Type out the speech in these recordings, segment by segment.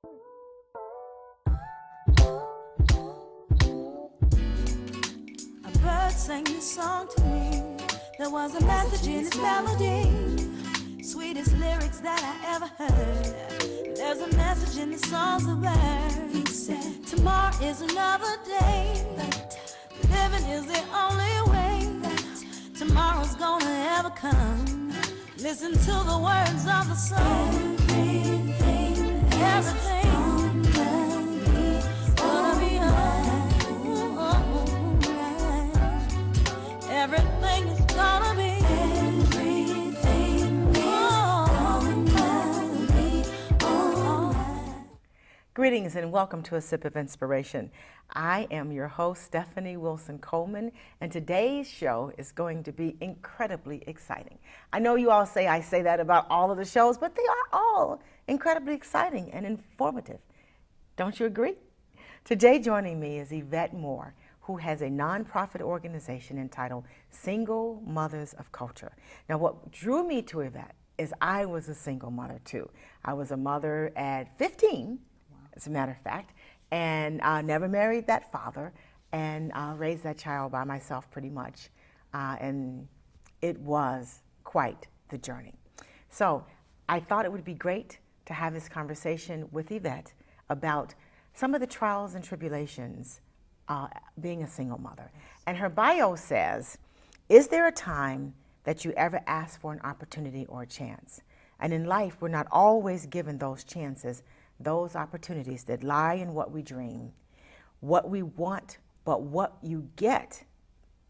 A bird sang this song to me. There was a message in its melody, sweetest lyrics that I ever heard. There's a message in the songs of birds. He said, tomorrow is another day, but living is the only way that tomorrow's gonna ever come. Listen to the words of the song. Everything gonna be alright. Everything is gonna be. Greetings and welcome to A Sip of Inspiration. I am your host, Stephanie Wilson-Coleman, and today's show is going to be incredibly exciting. I know you all say I say that about all of the shows, but they are all incredibly exciting and informative. Don't you agree? Today joining me is Yvette R, who has a nonprofit organization entitled Single Mothers of Culture. Now, what drew me to Yvette is I was a single mother too. I was a mother at 15, as a matter of fact, and I never married that father, and I raised that child by myself pretty much, and it was quite the journey. So I thought it would be great to have this conversation with Yvette about some of the trials and tribulations being a single mother. And her bio says, is there a time that you ever asked for an opportunity or a chance? And in life, we're not always given those chances, those opportunities that lie in what we dream, what we want, but what you get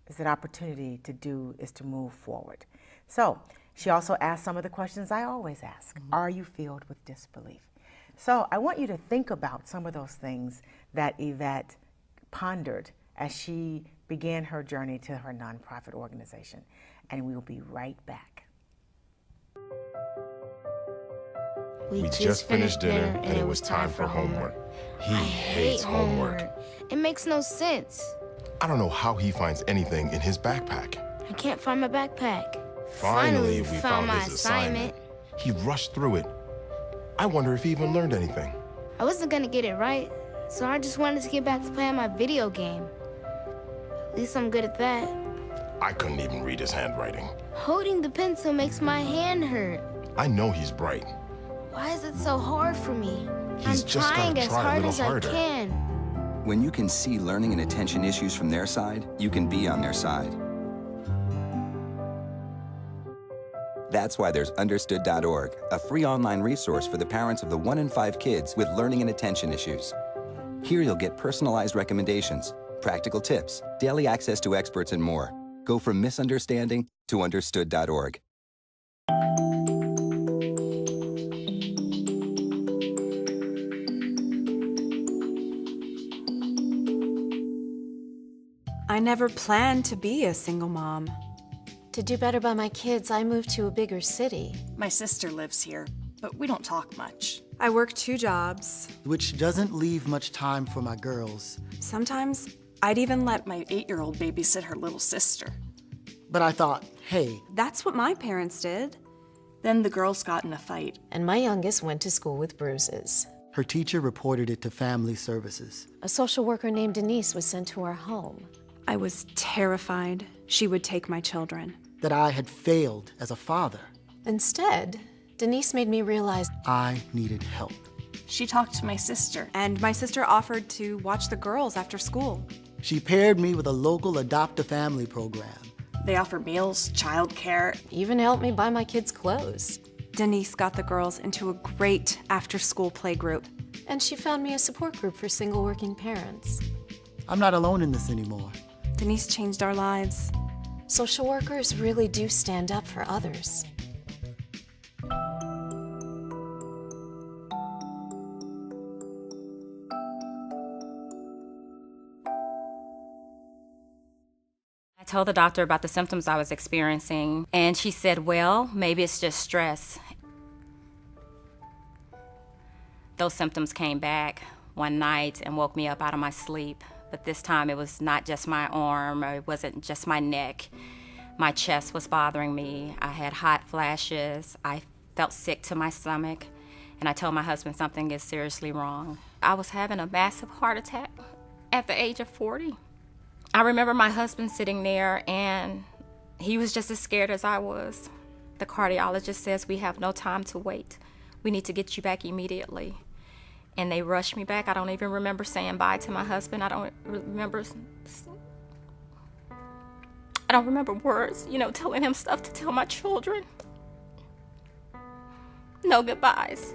is that opportunity to do is to move forward. So she also asked some of the questions I always ask. Are you filled with disbelief? So I want you to think about some of those things that Yvette pondered as she began her journey to her nonprofit organization. And we will be right back. We just finished dinner and it was time for homework. He hates homework. It makes no sense. I don't know how he finds anything in his backpack. I can't find my backpack. Finally, we found his assignment. He rushed through it. I wonder if he even learned anything. I wasn't gonna get it right, so I just wanted to get back to playing my video game. At least I'm good at that. I couldn't even read his handwriting. Holding the pencil makes my hand hurt. I know he's bright. Why is it so hard for me? He's I'm just trying gotta as try a hard little as harder. I can. When you can see learning and attention issues from their side, you can be on their side. That's why there's Understood.org, a free online resource for the parents of the 1 in 5 kids with learning and attention issues. Here you'll get personalized recommendations, practical tips, daily access to experts, and more. Go from misunderstanding to Understood.org. I never planned to be a single mom. To do better by my kids, I moved to a bigger city. My sister lives here, but we don't talk much. I work 2 jobs. Which doesn't leave much time for my girls. Sometimes I'd even let My 8-year-old babysit her little sister. But I thought, hey, That's what my parents did. Then the girls got in a fight. And my youngest went to school with bruises. her teacher reported it to family services. A social worker named Denise was sent to our home. I was terrified she would take my children. That I had failed as a father. Instead, Denise made me realize I needed help. She talked to my sister. And my sister offered to watch the girls after school. She paired me with a local adopt-a-family program. They offer meals, childcare. even helped me buy my kids clothes. Denise got the girls into a great after-school play group. And she found me a support group for single working parents. I'm not alone in this anymore. Denise changed our lives. Social workers really do stand up for others. I told the doctor about the symptoms I was experiencing, and she said, well, maybe it's just stress. Those symptoms came back one night and woke me up out of my sleep. But this time it was not just my arm, or it wasn't just my neck. My chest was bothering me. I had hot flashes. I felt sick to my stomach. and I told my husband something is seriously wrong. I was having a massive heart attack at the age of 40. I remember my husband sitting there, and he was just as scared as I was. The cardiologist says, we have no time to wait. We need to get you back immediately. And they rushed me back. I don't even remember saying bye to my husband. I don't remember words, telling him stuff to tell my children. No goodbyes.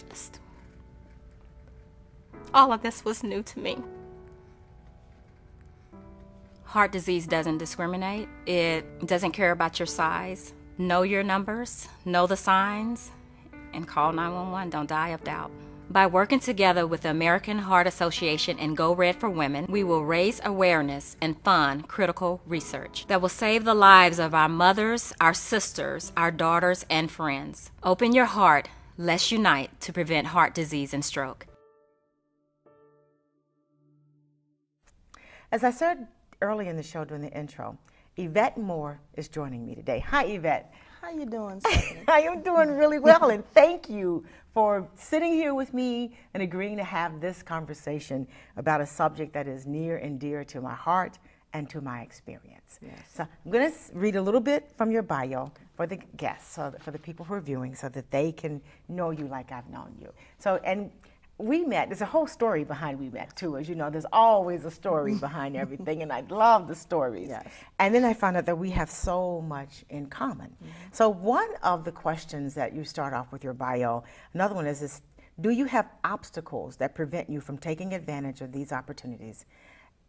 Just all of this was new to me. Heart disease doesn't discriminate. It doesn't care about your size. Know your numbers, know the signs, and call 911. Don't die of doubt. By working together with the American Heart Association and Go Red for Women, we will raise awareness and fund critical research that will save the lives of our mothers, our sisters, our daughters, and friends. Open your heart. Let's unite to prevent heart disease and stroke. As I said early in the show during the intro, Yvette Moore is joining me today. Hi, Yvette. How you doing, Stephanie? I am doing really well, and thank you for sitting here with me and agreeing to have this conversation about a subject that is near and dear to my heart and to my experience. Yes. So I'm going to read a little bit from your bio for the guests, for the people who are viewing, so that they can know you like I've known you. So, and we met, there's a whole story behind we met too. As you know, there's always a story behind everything, and I love the stories. Yes. And then I found out that we have so much in common. Mm-hmm. So one of the questions that you start off with your bio, another one is, do you have obstacles that prevent you from taking advantage of these opportunities?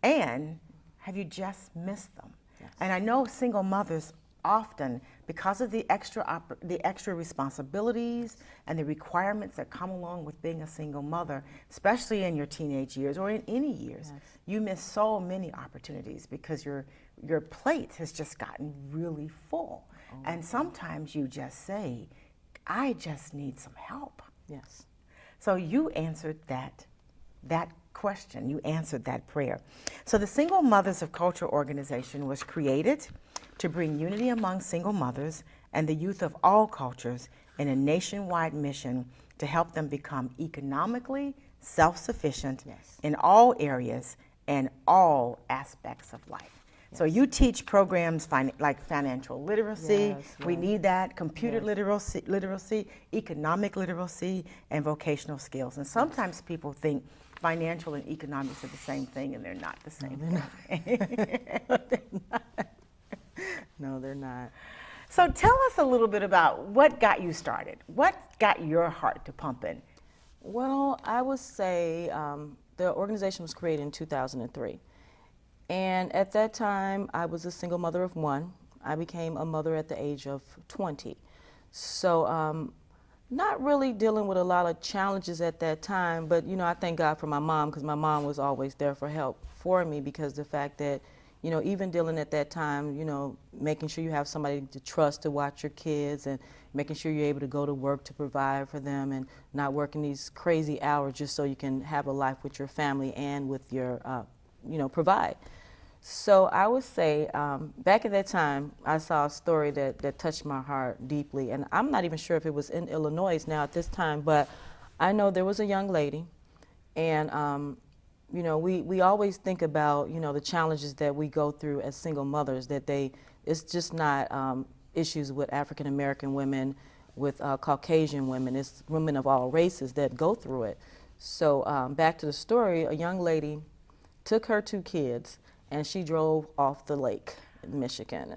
And have you just missed them? Yes. And I know single mothers often, because of the extra responsibilities and the requirements that come along with being a single mother, especially in your teenage years or in any years, yes, you miss so many opportunities because your plate has just gotten really full. Oh. And sometimes you just say, I just need some help. Yes. So you answered that question, you answered that prayer. So the Single Mothers of Culture organization was created to bring unity among single mothers and the youth of all cultures in a nationwide mission to help them become economically self-sufficient, yes, in all areas and all aspects of life. Yes. So you teach programs like financial literacy, yes, we need that, computer, yes, literacy, economic literacy, and vocational skills. And sometimes people think financial and economics are the same thing, and they're not the same thing. No, they're not. So tell us a little bit about what got you started. What got your heart to pumping? Well, I would say the organization was created in 2003. And at that time, I was a single mother of one. I became a mother at the age of 20. So not really dealing with a lot of challenges at that time, but I thank God for my mom, because my mom was always there for help for me, because the fact that even dealing at that time, making sure you have somebody to trust to watch your kids, and making sure you're able to go to work to provide for them, and not working these crazy hours just so you can have a life with your family and with your, provide. So I would say back at that time, I saw a story that touched my heart deeply. And I'm not even sure if it was in Illinois now at this time, but I know there was a young lady, and we always think about, the challenges that we go through as single mothers, that it's just not issues with African American women, with Caucasian women, it's women of all races that go through it. So back to the story, a young lady took her 2 kids and she drove off the lake in Michigan.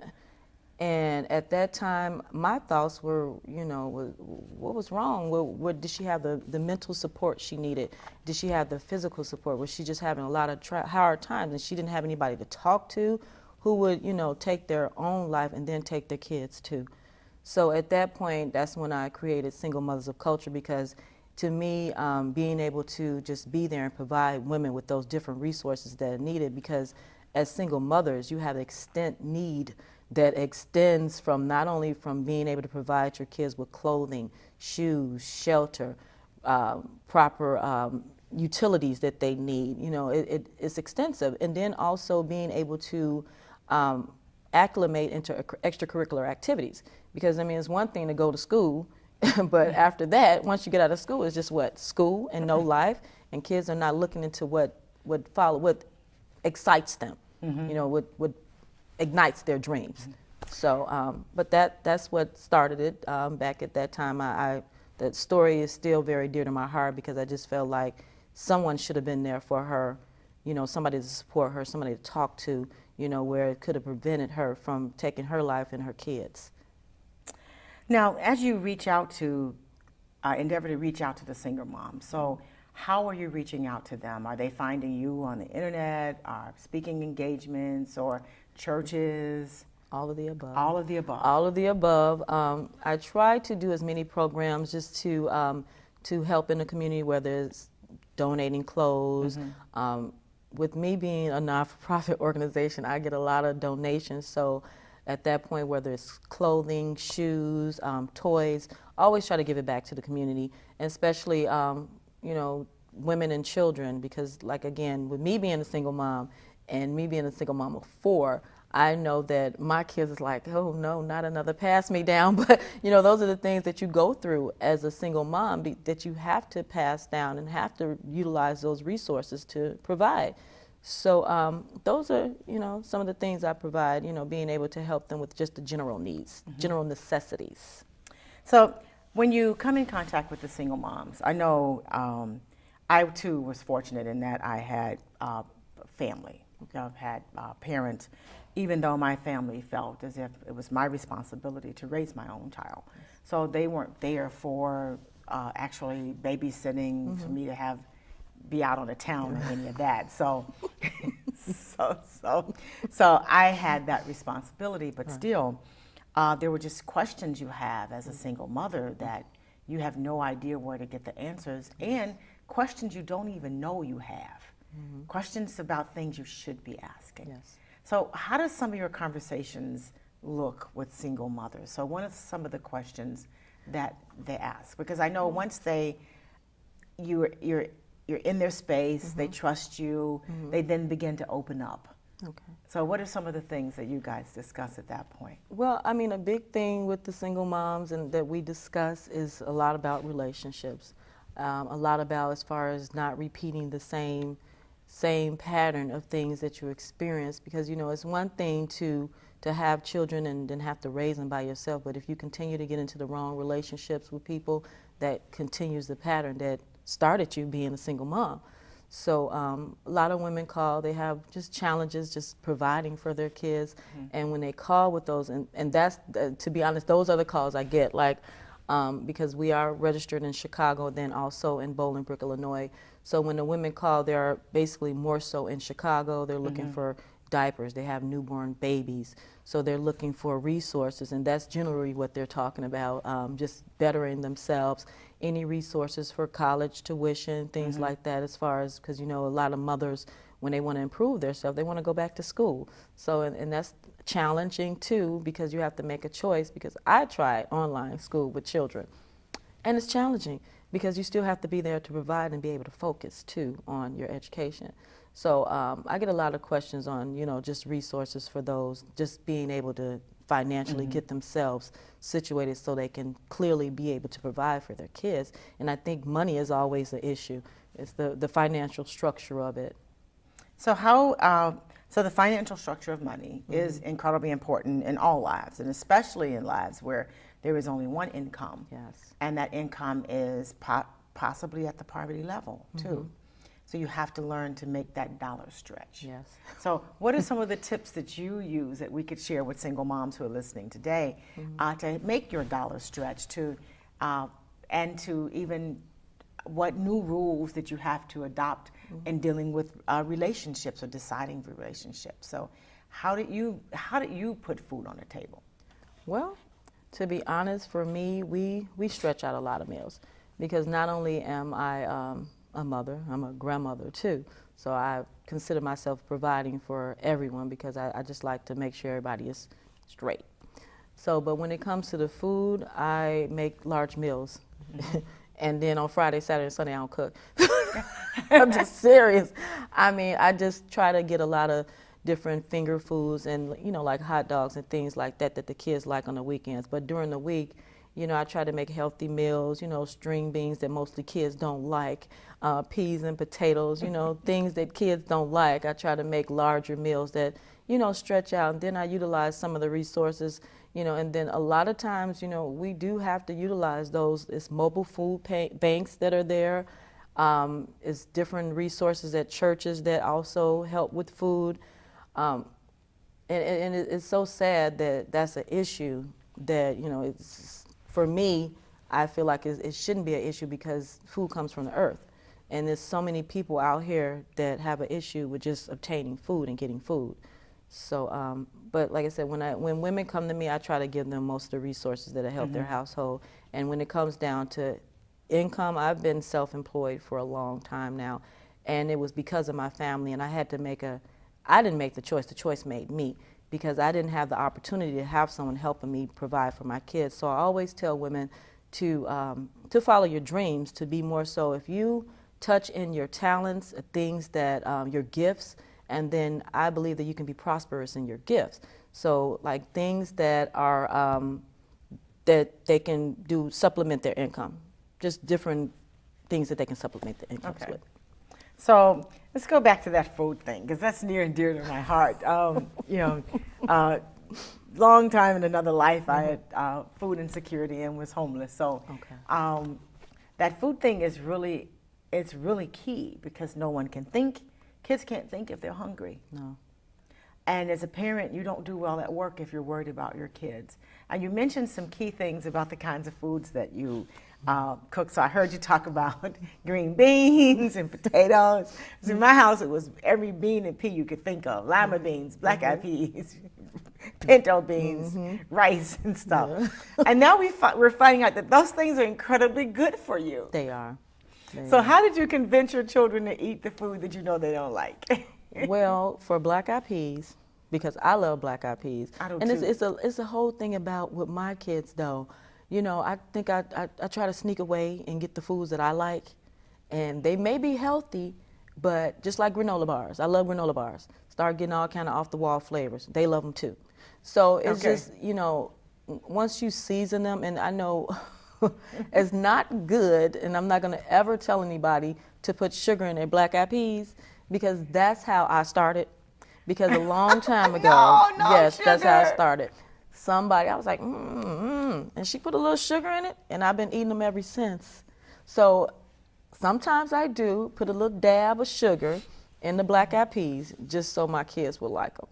And at that time, my thoughts were, what was wrong? What did she have the mental support she needed? Did she have the physical support? Was she just having a lot of hard times, and she didn't have anybody to talk to who would, take their own life and then take their kids too? So at that point, that's when I created Single Mothers of Culture, because to me, being able to just be there and provide women with those different resources that are needed, because as single mothers, you have extent need that extends from not only from being able to provide your kids with clothing, shoes, shelter, proper utilities that they need. It's extensive. And then also being able to acclimate into extracurricular activities. Because, it's one thing to go to school, But after that, once you get out of school, it's just what? School and no life, and kids are not looking into what excites them, you know, what ignites their dreams. So, but that's what started it back at that time. That story is still very dear to my heart because I just felt like someone should have been there for her, you know, somebody to support her, somebody to talk to, you know, where it could have prevented her from taking her life and her kids. Now, as you reach out to, endeavor to reach out to the single moms, so how are you reaching out to them? Are they finding you on the internet, speaking engagements, or churches? All of the above. All of the above. All of the above. I try to do as many programs just to help in the community, whether it's donating clothes. With me being a not-for-profit organization, I get a lot of donations. So at that point, whether it's clothing, shoes, toys, I always try to give it back to the community, and especially you know, women and children, because like again, with me being a single mom and me being a single mom of 4, I know that my kids is like, oh no, not another pass me down. But you know, those are the things that you go through as a single mom that you have to pass down and have to utilize those resources to provide. So those are, you know, some of the things I provide, you know, being able to help them with just the general needs, general necessities. So when you come in contact with the single moms, I know I too was fortunate in that I had family. I've had parents, even though my family felt as if it was my responsibility to raise my own child. So they weren't there for actually babysitting for me to be out on the town or any of that. So, so I had that responsibility, but still, there were just questions you have as a single mother that you have no idea where to get the answers, and questions you don't even know you have. Questions about things you should be asking. Yes. So how does some of your conversations look with single mothers? So what are some of the questions that they ask? Because I know once you're in their space, they trust you, they then begin to open up. Okay. So what are some of the things that you guys discuss at that point? Well, I mean, a big thing with the single moms and that we discuss is a lot about relationships. A lot about as far as not repeating the same pattern of things that you experience, because you know it's one thing to have children and then have to raise them by yourself, but if you continue to get into the wrong relationships with people, that continues the pattern that started you being a single mom. So a lot of women call, they have just challenges just providing for their kids, and when they call with those, and that's to be honest, those are the calls I get, like because we are registered in Chicago, then also in Bolingbrook, Illinois. So when the women call, they're basically more so in Chicago. They're looking for diapers. They have newborn babies. So they're looking for resources, and that's generally what they're talking about, just bettering themselves. Any resources for college tuition, things like that, as far as, because you know, a lot of mothers, when they want to improve themselves, they want to go back to school. So, and that's challenging too, because you have to make a choice, because I tried online school with children, and it's challenging because you still have to be there to provide and be able to focus too on your education. So I get a lot of questions on, you know, just resources for those, just being able to financially get themselves situated so they can clearly be able to provide for their kids. And I think money is always the issue. It's the financial structure of it. So how, so the financial structure of money is incredibly important in all lives, and especially in lives where there is only one income. Yes. And that income is possibly at the poverty level too. So you have to learn to make that dollar stretch. Yes. So what are some of the tips that you use that we could share with single moms who are listening today to make your dollar stretch, to and to even what new rules that you have to adopt in dealing with relationships or deciding for relationships? So how did you put food on the table? Well, to be honest, for me, we stretch out a lot of meals, because not only am I a mother, I'm a grandmother too. So I consider myself providing for everyone, because I just like to make sure everybody is straight. So, but when it comes to the food, I make large meals. And then on Friday, Saturday, and Sunday, I don't cook. I'm just serious. I mean, I just try to get a lot of different finger foods and, you know, like hot dogs and things like that that the kids like on the weekends. But during the week, You know, I try to make healthy meals, you know, string beans that mostly kids don't like, peas and potatoes, you know, things that kids don't like. I try to make larger meals that, you know, stretch out. And then I utilize some of the resources, you know, and then a lot of times, you know, we do have to utilize those. It's mobile food banks that are there. It's different resources at churches that also help with food. And it's so sad that that's an issue that, you know, it's, for me, I feel like it shouldn't be an issue because food comes from the earth. And there's so many people out here that have an issue with just obtaining food and getting food. So, but like I said, when women come to me, I try to give them most of the resources that help their household. And when it comes down to income, I've been self-employed for a long time now. And it was because of my family, and I had to I didn't make the choice made me, because I didn't have the opportunity to have someone helping me provide for my kids. So I always tell women to follow your dreams, to be more so, if you touch in your talents, things that, your gifts, and then I believe that you can be prosperous in your gifts. So like things that are, that they can do supplement their income, just different things that they can supplement their income with. So let's go back to that food thing, because that's near and dear to my heart. You know, long time in another life, I had food insecurity and was homeless. So that food thing is really, it's really key, because no one can think. Kids can't think if they're hungry. No. And as a parent, you don't do well at work if you're worried about your kids. And you mentioned some key things about the kinds of foods that you cook. So I heard you talk about green beans and potatoes. So in my house, it was every bean and pea you could think of: lima beans, black-eyed peas, pinto beans, rice and stuff. Yeah. And now we're finding out that those things are incredibly good for you. They are. So how did you convince your children to eat the food that you know they don't like? Well, for black-eyed peas, because I love black-eyed peas. I do and too. It's a whole thing about with my kids, though. You know, I think I try to sneak away and get the foods that I like. And they may be healthy, but just like granola bars. I love granola bars. Start getting all kind of off-the-wall flavors. They love them too. So it's just, you know, once you season them, and I know it's not good, and I'm not going to ever tell anybody to put sugar in their black-eyed peas, because that's how I started. Because a long time ago, yes, sugar. That's how I started. I was like, and she put a little sugar in it, and I've been eating them ever since. So sometimes I do put a little dab of sugar in the black-eyed peas, just so my kids will like them.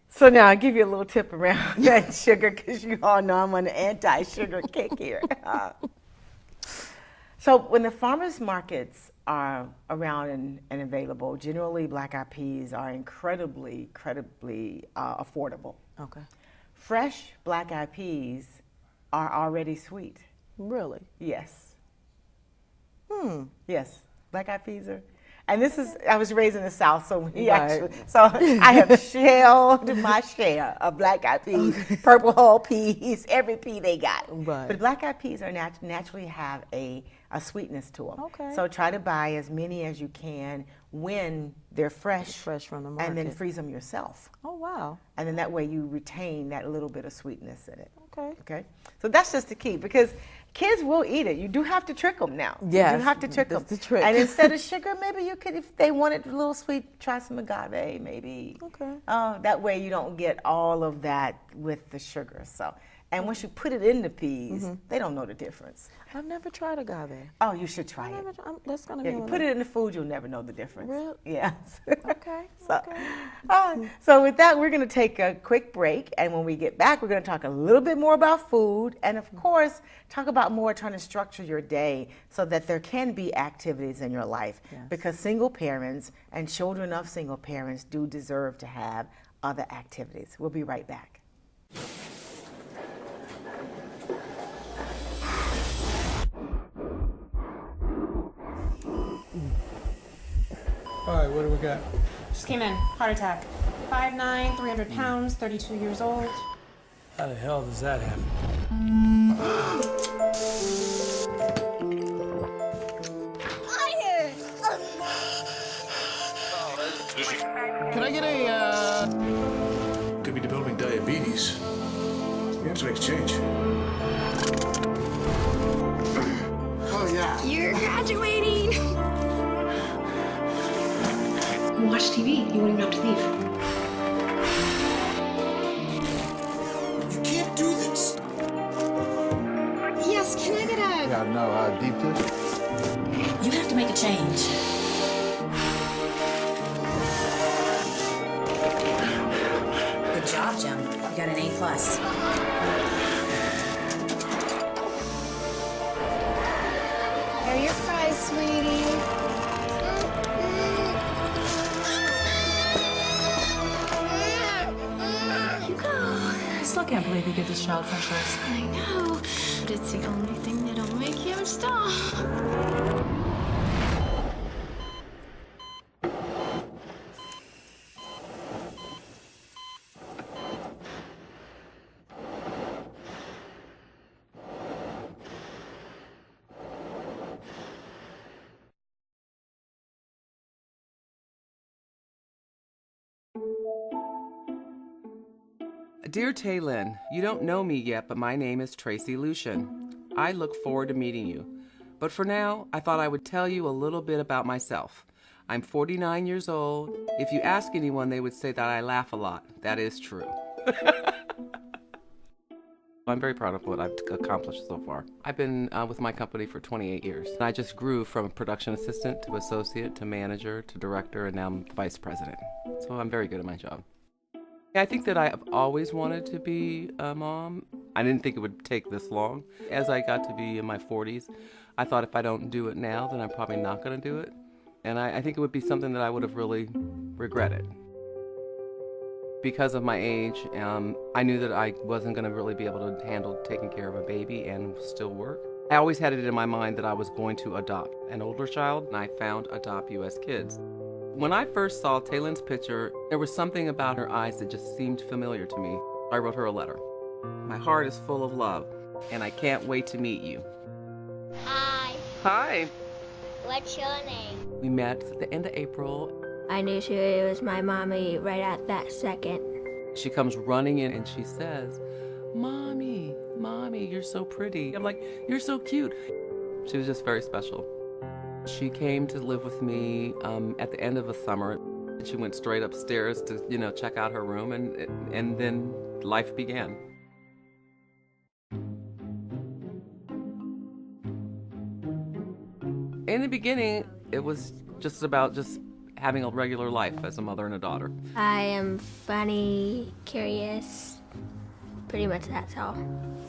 So now I'll give you a little tip around that sugar, because you all know I'm on an anti-sugar kick here. So when the farmers markets are around and available, generally black-eyed peas are incredibly affordable. Okay. Fresh black-eyed peas are already sweet. Really? Yes. Yes, black-eyed peas are. And this is, I was raised in the South, so I have shelled my share of black-eyed peas, purple hull peas, every pea they got. Right. But black-eyed peas are naturally have a sweetness to them. Okay. So try to buy as many as you can when they're fresh from the market. And then freeze them yourself. Oh, wow. And then that way you retain that little bit of sweetness in it. Okay. So that's just the key, because kids will eat it. You do have to trick them now. Yes, you do have to trick them. That's the trick. And instead of sugar, maybe you could, if they wanted a little sweet, try some agave, maybe. Okay. That way you don't get all of that with the sugar. So, and once you put it in the peas, they don't know the difference. I've never tried agave. Oh, you should try it. That's gonna be. You put it in the food, you'll never know the difference. Really? Yes. Okay. So with that, we're going to take a quick break, and when we get back, we're going to talk a little bit more about food, and of course, talk about more trying to structure your day so that there can be activities in your life. Yes. Because single parents and children of single parents do deserve to have other activities. We'll be right back. All right, what do we got? Just came in. Heart attack. 5'9", 300 pounds, 32 years old. How the hell does that happen? Can I get a, Could be developing diabetes. To exchange. You won't even have to leave. You can't do this. Yes, can I get a... Yeah, no, deep dish. You have to make a change. Good job, Jim. You got an A+. Here are your fries, sweetie. I still can't believe you give this child French. I know, but it's the only thing that'll make him stop. Dear Taylin, you don't know me yet, but my name is Tracy Lucian. I look forward to meeting you. But for now, I thought I would tell you a little bit about myself. I'm 49 years old. If you ask anyone, they would say that I laugh a lot. That is true. I'm very proud of what I've accomplished so far. I've been with my company for 28 years. I just grew from production assistant to associate to manager to director, and now I'm vice president. So I'm very good at my job. I think that I've always wanted to be a mom. I didn't think it would take this long. As I got to be in my 40s, I thought if I don't do it now, then I'm probably not going to do it. And I think it would be something that I would have really regretted. Because of my age, I knew that I wasn't going to really be able to handle taking care of a baby and still work. I always had it in my mind that I was going to adopt an older child, and I found Adopt US Kids. When I first saw Taylin's picture, there was something about her eyes that just seemed familiar to me. I wrote her a letter. My heart is full of love, and I can't wait to meet you. Hi. Hi. What's your name? We met at the end of April. I knew she was my mommy right at that second. She comes running in and she says, Mommy, Mommy, you're so pretty. I'm like, you're so cute. She was just very special. She came to live with me at the end of the summer. She went straight upstairs to, check out her room, and then life began. In the beginning, it was just about having a regular life as a mother and a daughter. I am funny, curious, pretty much that's all.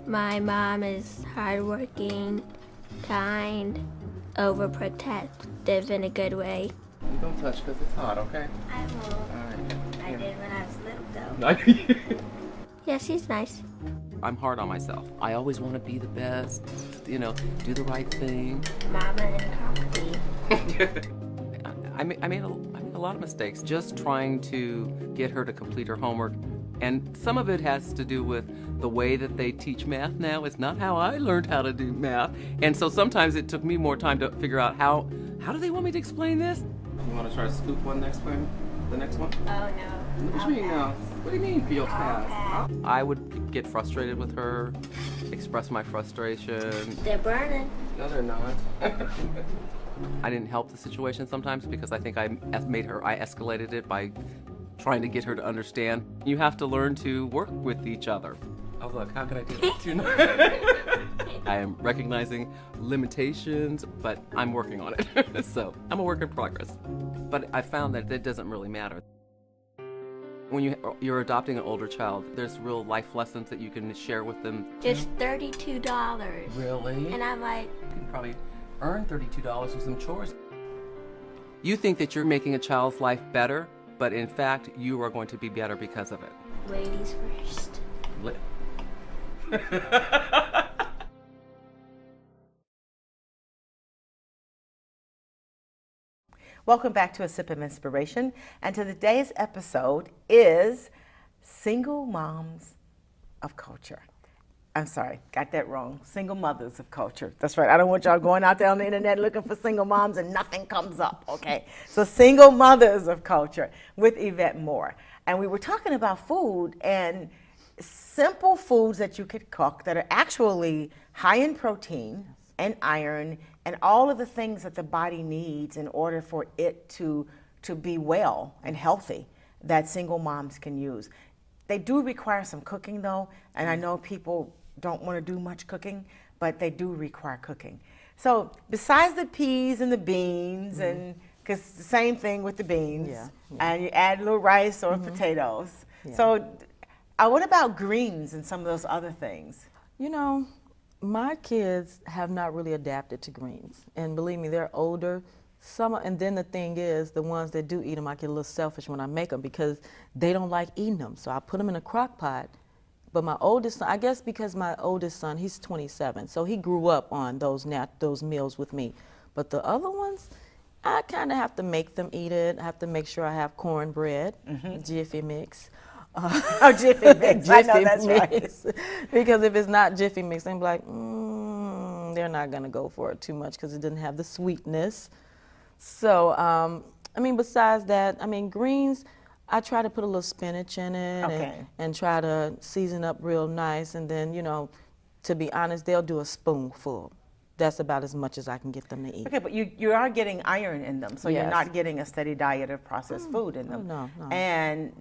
My mom is hardworking, kind, overprotective in a good way. You don't touch because it's hot, okay? I won't. All right. I did when I was little, though. Yeah, she's nice. I'm hard on myself. I always want to be the best, do the right thing. Mama and coffee. I made a lot of mistakes just trying to get her to complete her homework. And some of it has to do with the way that they teach math now. It's not how I learned how to do math. And so sometimes it took me more time to figure out how do they want me to explain this? You want to try to scoop one next time? The next one? Oh, no. What do you mean no? What do you mean you'll pass? I would get frustrated with her, express my frustration. They're burning. No, they're not. I didn't help the situation sometimes because I think I escalated it by trying to get her to understand. You have to learn to work with each other. Oh look, how can I do that? I am recognizing limitations, but I'm working on it. So I'm a work in progress. But I found that it doesn't really matter. When you're adopting an older child, there's real life lessons that you can share with them. Just $32. Really? And I'm like... You can probably earn $32 with some chores. You think that you're making a child's life better, but in fact, you are going to be better because of it. Ladies first. Welcome back to A Sip of Inspiration, and today's episode is Single Moms of Culture. I'm sorry, got that wrong. Single mothers of culture. That's right. I don't want y'all going out there on the internet looking for single moms and nothing comes up, okay? So single mothers of culture with Yvette R. And we were talking about food and simple foods that you could cook that are actually high in protein and iron and all of the things that the body needs in order for it to to be well and healthy that single moms can use. They do require some cooking though, and I know people don't want to do much cooking, but they do require cooking. So besides the peas and the beans, and because the same thing with the beans, and you add a little rice or potatoes. So what about greens and some of those other things? You know, my kids have not really adapted to greens, and believe me, they're older. And then the thing is, the ones that do eat them, I get a little selfish when I make them because they don't like eating them. So I put them in a crock pot. But my oldest son, I guess because my oldest son, he's 27, so he grew up on those meals with me. But the other ones, I kind of have to make them eat it. I have to make sure I have cornbread, Jiffy Mix. Jiffy Mix. I know that's right. Because if it's not Jiffy Mix, they're like, they're not going to go for it too much because it didn't have the sweetness. So, I mean, besides that, I mean, greens, I try to put a little spinach in it and try to season up real nice. And then, you know, to be honest, they'll do a spoonful. That's about as much as I can get them to eat. Okay, but you are getting iron in them, so you're not getting a steady diet of processed food in them. No. And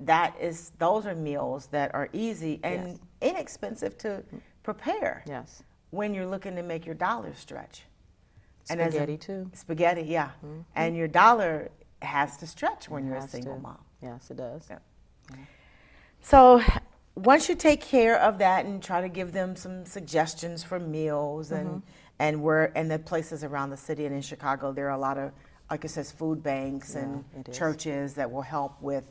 those are meals that are easy and inexpensive to prepare. Yes. When you're looking to make your dollar stretch. Spaghetti too. Spaghetti, yeah. And your dollar has to stretch when you're a single mom. Yes, it does. Yeah. So once you take care of that and try to give them some suggestions for meals and the places around the city and in Chicago, there are a lot of, like it says, food banks and churches that will help with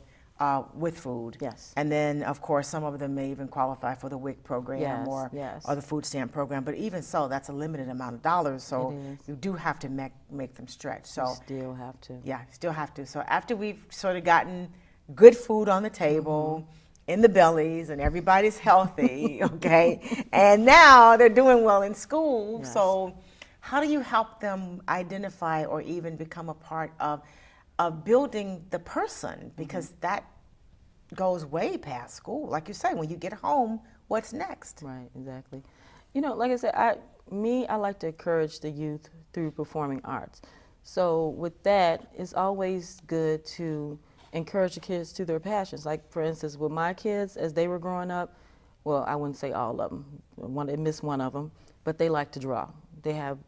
food. Yes. And then, of course, some of them may even qualify for the WIC program or the food stamp program. But even so, that's a limited amount of dollars. So you do have to make them stretch. So you still have to. Yeah, still have to. So after we've sort of gotten good food on the table, in the bellies, and everybody's healthy, okay, and now they're doing well in school. Yes. So how do you help them identify or even become a part of building the person, because that goes way past school. Like you say, when you get home, what's next? Right, exactly. You know, like I said, I like to encourage the youth through performing arts. So with that, it's always good to encourage the kids to their passions. Like, for instance, with my kids, as they were growing up, well, I wouldn't say all of them. I missed one of them, but they like to draw. They have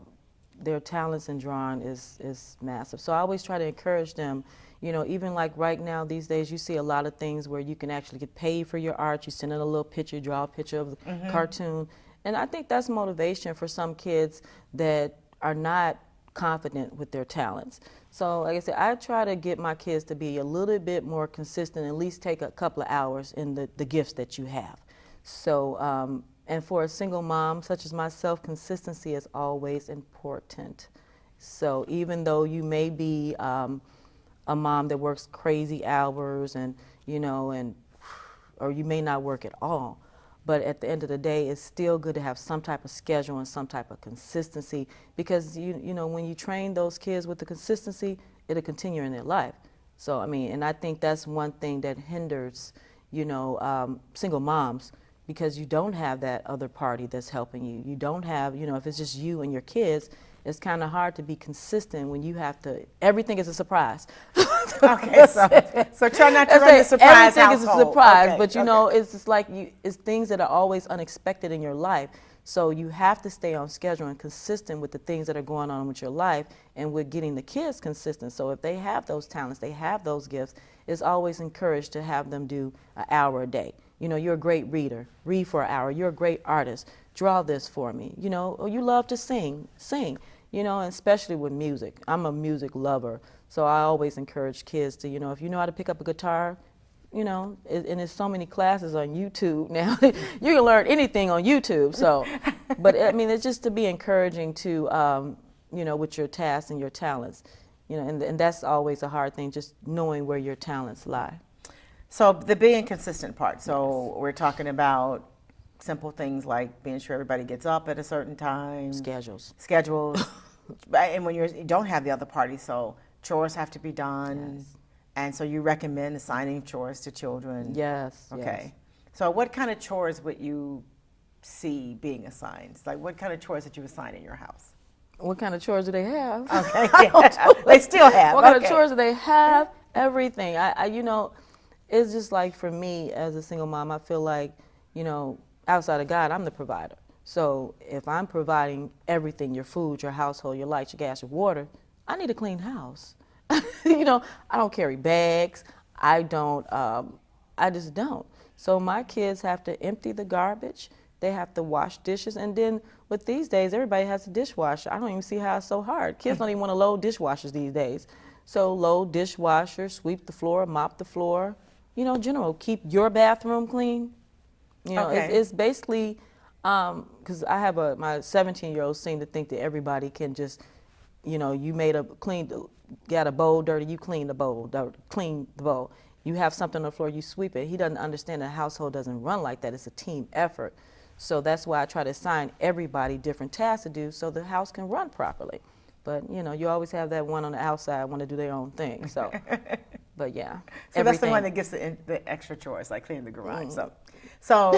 their talents in drawing is massive. So I always try to encourage them, you know, even like right now these days you see a lot of things where you can actually get paid for your art. You send in a little picture, draw a picture of the cartoon. And I think that's motivation for some kids that are not confident with their talents. So like I said, I try to get my kids to be a little bit more consistent, at least take a couple of hours in the gifts that you have. So, and for a single mom such as myself, consistency is always important. So even though you may be a mom that works crazy hours and, you know, or you may not work at all, but at the end of the day, it's still good to have some type of schedule and some type of consistency, because you know, when you train those kids with the consistency, it'll continue in their life. So, I mean, and I think that's one thing that hinders, you know, single moms, because you don't have that other party that's helping you. You don't have, you know, if it's just you and your kids, it's kind of hard to be consistent when you have to, everything is a surprise. Okay, so try not to run the surprise Everything household. is a surprise, but you know, it's just like, it's things that are always unexpected in your life. So you have to stay on schedule and consistent with the things that are going on with your life and with getting the kids consistent. So if they have those talents, they have those gifts, it's always encouraged to have them do an hour a day. You know, you're a great reader, read for an hour. You're a great artist, draw this for me. You know, or you love to sing. You know, and especially with music. I'm a music lover, so I always encourage kids to, you know, if you know how to pick up a guitar, you know, and there's so many classes on YouTube now. You can learn anything on YouTube. So, but I mean, it's just to be encouraging to, you know, with your tasks and your talents. You know, and that's always a hard thing, just knowing where your talents lie. So the being consistent part. So we're talking about simple things like being sure everybody gets up at a certain time. Schedules. And when you don't have the other party, so chores have to be done. Yes. And so you recommend assigning chores to children. Yes. Okay. Yes. So what kind of chores would you see being assigned? Like what kind of chores did you assign in your house? What kind of chores do they have? Okay. They still have. What kind of chores do they have? Everything. You know, it's just like for me as a single mom, I feel like, you know, outside of God, I'm the provider. So if I'm providing everything, your food, your household, your lights, your gas, your water, I need a clean house. You know, I don't carry bags. I just don't. So my kids have to empty the garbage. They have to wash dishes. And then with these days, everybody has a dishwasher. I don't even see how it's so hard. Kids don't even want to load dishwashers these days. So load dishwasher, sweep the floor, mop the floor. You know, general, keep your bathroom clean. You know, it's basically, because I have my 17-year-old seem to think that everybody can just, you know, you got a bowl dirty, you clean the bowl, clean the bowl. You have something on the floor, you sweep it. He doesn't understand that a household doesn't run like that. It's a team effort. So that's why I try to assign everybody different tasks to do so the house can run properly. But, you know, you always have that one on the outside want to do their own thing. So, but yeah. So that's the one that gets the extra chores, like cleaning the garage. So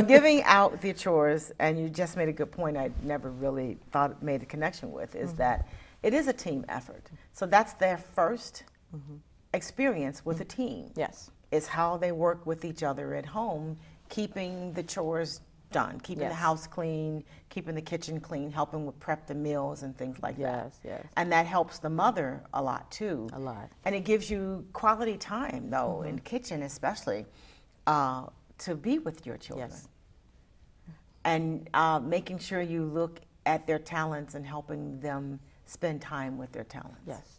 giving out the chores, and you just made a good point I never really made a connection with, is that it is a team effort. So that's their first experience with a team. Yes. Is how they work with each other at home, keeping the chores done, keeping the house clean, keeping the kitchen clean, helping with prep the meals and things like that. Yes. And that helps the mother a lot too. A lot. And it gives you quality time though, in the kitchen especially, to be with your children. Yes. And making sure you look at their talents and helping them spend time with their talents. Yes.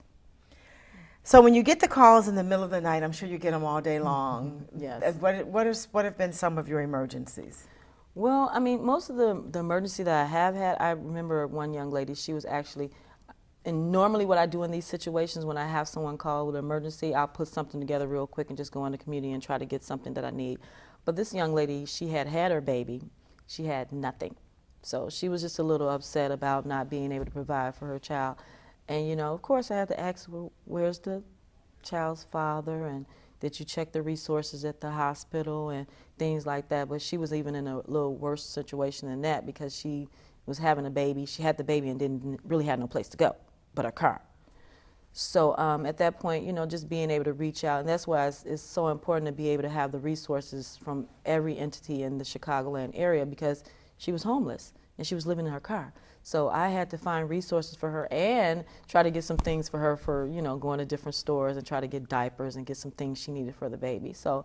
So when you get the calls in the middle of the night, I'm sure you get them all day long. Yes. What have been some of your emergencies? Well, I mean, most of the emergency that I have had, I remember one young lady, she was actually, and normally what I do in these situations when I have someone call with an emergency, I'll put something together real quick and just go in the community and try to get something that I need. But this young lady, she had her baby. She had nothing. So she was just a little upset about not being able to provide for her child. And, you know, of course I had to ask, well, where's the child's father? And did you check the resources at the hospital and things like that? But she was even in a little worse situation than that because she was having a baby. She had the baby and didn't really have no place to go but her car. So at that point, you know, just being able to reach out, and that's why it's so important to be able to have the resources from every entity in the Chicagoland area because she was homeless and she was living in her car. So I had to find resources for her and try to get some things for her for, you know, going to different stores and try to get diapers and get some things she needed for the baby. So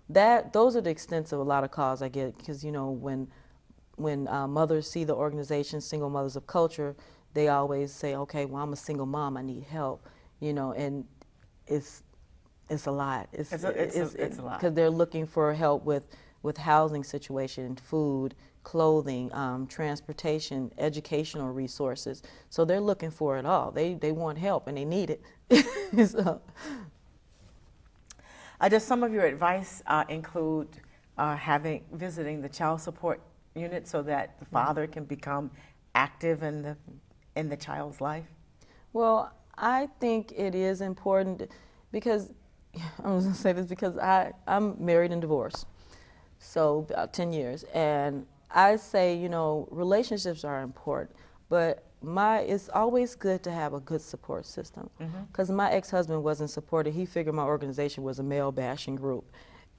those are the extents of a lot of calls I get because, you know, when mothers see the organization, Single Mothers of Culture, they always say, okay, well, I'm a single mom, I need help, you know, and it's a lot. It's a lot. Because they're looking for help with housing situation, food, clothing, transportation, educational resources. So they're looking for it all. They want help and they need it. So. Does some of your advice include visiting the child support unit so that the father can become active in the child's life? Well, I think it is important because, I was going to say this because I'm married and divorced, so about 10 years. And I say, you know, relationships are important, but it's always good to have a good support system. Because my ex-husband wasn't supportive. He figured my organization was a male bashing group.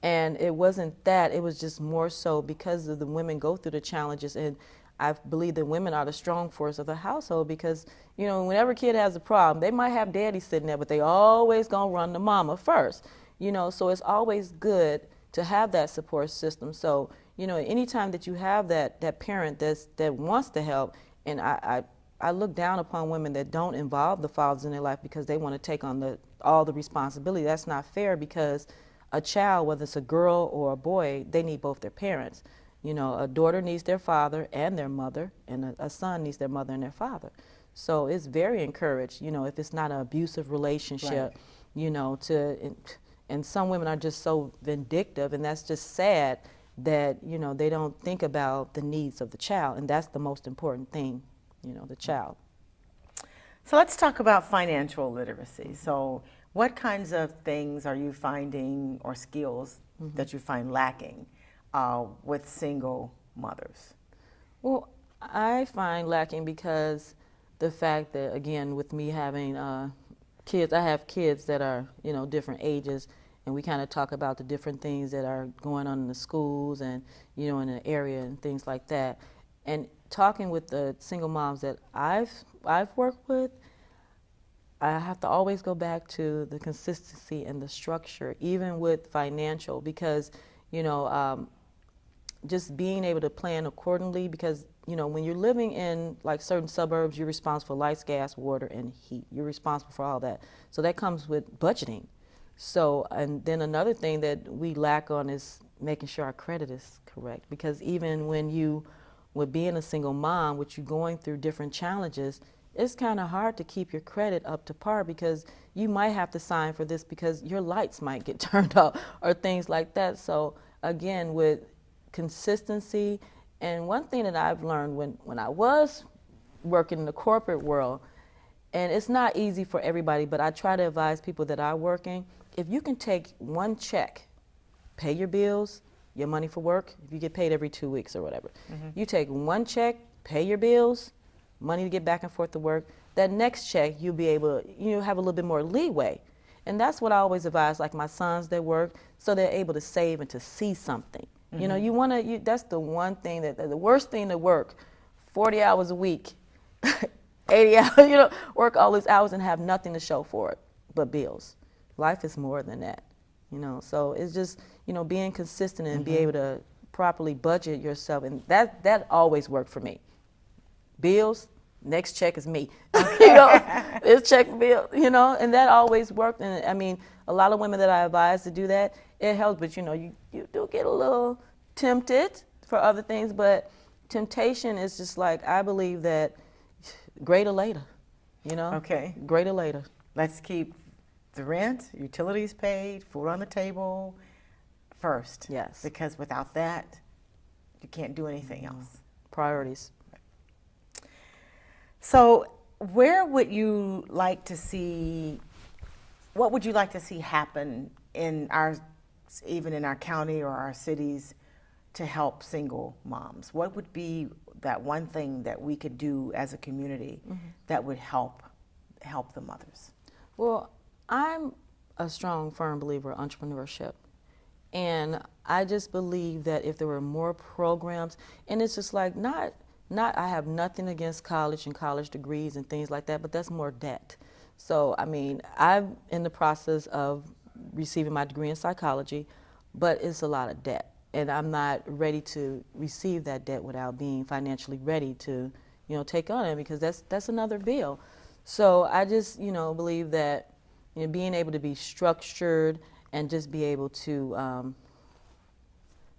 And it wasn't that, it was just more so because of the women go through the challenges, and I believe that women are the strong force of the household because, you know, whenever a kid has a problem, they might have daddy sitting there, but they always gonna run to mama first, you know, so it's always good to have that support system. So, you know, anytime that you have that parent that wants to help, and I look down upon women that don't involve the fathers in their life because they want to take on all the responsibility. That's not fair because a child, whether it's a girl or a boy, they need both their parents. You know, a daughter needs their father and their mother, and a son needs their mother and their father. So it's very encouraged, you know, if it's not an abusive relationship, you know, and some women are just so vindictive, and that's just sad that, you know, they don't think about the needs of the child, and that's the most important thing, you know, the child. So let's talk about financial literacy. So what kinds of things are you finding, or skills that you find lacking with single mothers? Well, I find lacking because the fact that, again, with me having kids, I have kids that are, you know, different ages, and we kind of talk about the different things that are going on in the schools and, you know, in the area and things like that. And talking with the single moms that I've worked with, I have to always go back to the consistency and the structure, even with financial, because, you know, just being able to plan accordingly, because, you know, when you're living in like certain suburbs, you're responsible for lights, gas, water, and heat. You're responsible for all that. So that comes with budgeting. So, and then another thing that we lack on is making sure our credit is correct, because even when you, with being a single mom, with you going through different challenges, it's kind of hard to keep your credit up to par, because you might have to sign for this because your lights might get turned off or things like that. So again, with consistency, and one thing that I've learned when I was working in the corporate world, and it's not easy for everybody, but I try to advise people that are working, if you can take one check, pay your bills, your money for work, if you get paid every 2 weeks or whatever, you take one check, pay your bills, money to get back and forth to work, that next check you'll be able to, you know, have a little bit more leeway. And that's what I always advise, like my sons that work, so they're able to save and to see something. You know, you want to, that's the one thing that, the worst thing to work 40 hours a week, 80 hours, you know, work all these hours and have nothing to show for it but bills. Life is more than that, you know. So it's just, you know, being consistent and be able to properly budget yourself, and that always worked for me. Bills, next check is me. You know, this check bill, you know, and that always worked. And I mean, a lot of women that I advise to do that, it helps, but you know, you do get a little tempted for other things, but temptation is just like, I believe that greater later, you know? Okay. Greater later. Let's keep the rent, utilities paid, food on the table first. Yes. Because without that, you can't do anything else. Priorities. So where would you like to see, what would you like to see happen in our, even in our county or our cities, to help single moms? What would be that one thing that we could do as a community that would help the mothers? Well, I'm a strong, firm believer in entrepreneurship. And I just believe that if there were more programs, and it's just like, not I have nothing against college and college degrees and things like that, but that's more debt. So, I mean, I'm in the process of receiving my degree in psychology, but it's a lot of debt. And I'm not ready to receive that debt without being financially ready to, you know, take on it, because that's another bill. So I just, you know, believe that, you know, being able to be structured and just be able to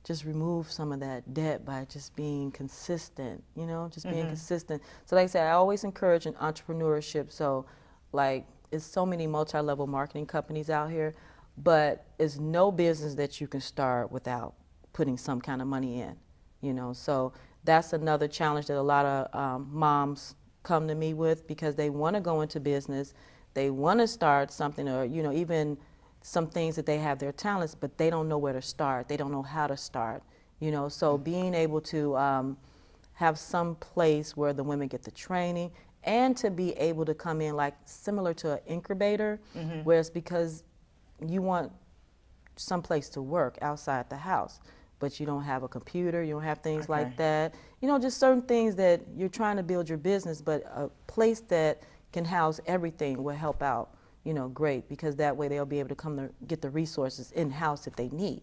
just remove some of that debt by just being consistent, you know, just being consistent. So like I said, I always encourage an entrepreneurship. So like, it's so many multi-level marketing companies out here, but it's no business that you can start without putting some kind of money in, you know. So that's another challenge that a lot of moms come to me with, because they want to go into business, they want to start something, or, you know, even some things that they have their talents, but they don't know where to start, they don't know how to start, you know. So being able to have some place where the women get the training, and to be able to come in like similar to an incubator, where it's because you want some place to work outside the house, but you don't have a computer, you don't have things like that. You know, just certain things that you're trying to build your business, but a place that can house everything will help out, you know, great, because that way they'll be able to come to get the resources in-house that they need,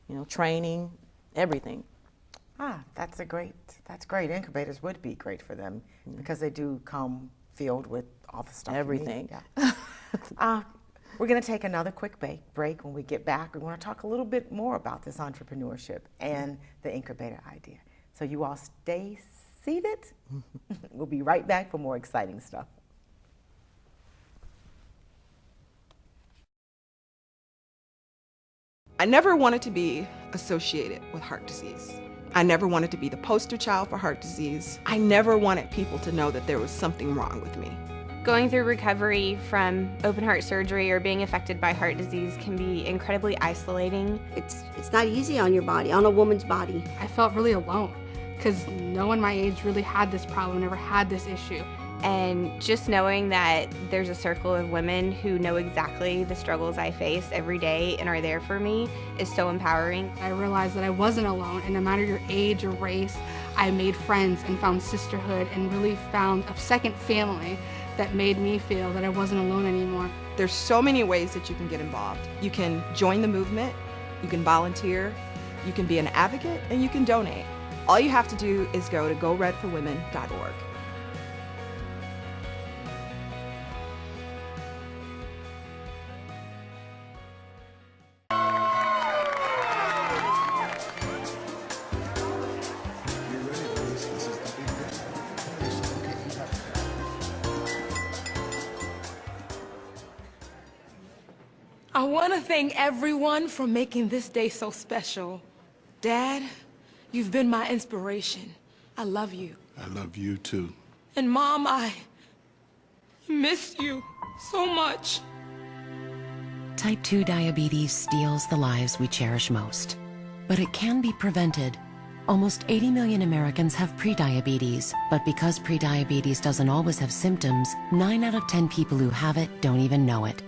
you know, training, everything. Ah, that's great. Incubators would be great for them, because they do come filled with all the stuff. Everything. Yeah. We're going to take another quick break. When we get back, we want to talk a little bit more about this entrepreneurship and the incubator idea. So you all stay seated. We'll be right back for more exciting stuff. I never wanted to be associated with heart disease. I never wanted to be the poster child for heart disease. I never wanted people to know that there was something wrong with me. Going through recovery from open heart surgery or being affected by heart disease can be incredibly isolating. It's not easy on your body, on a woman's body. I felt really alone, because no one my age really had this problem, never had this issue. And just knowing that there's a circle of women who know exactly the struggles I face every day and are there for me is so empowering. I realized that I wasn't alone, and no matter your age or race, I made friends and found sisterhood and really found a second family that made me feel that I wasn't alone anymore. There's so many ways that you can get involved. You can join the movement, you can volunteer, you can be an advocate, and you can donate. All you have to do is go to goredforwomen.org. I want to thank everyone for making this day so special. Dad, you've been my inspiration. I love you. I love you too. And Mom, I miss you so much. Type 2 diabetes steals the lives we cherish most. But it can be prevented. Almost 80 million Americans have prediabetes, but because prediabetes doesn't always have symptoms, 9 out of 10 people who have it don't even know it.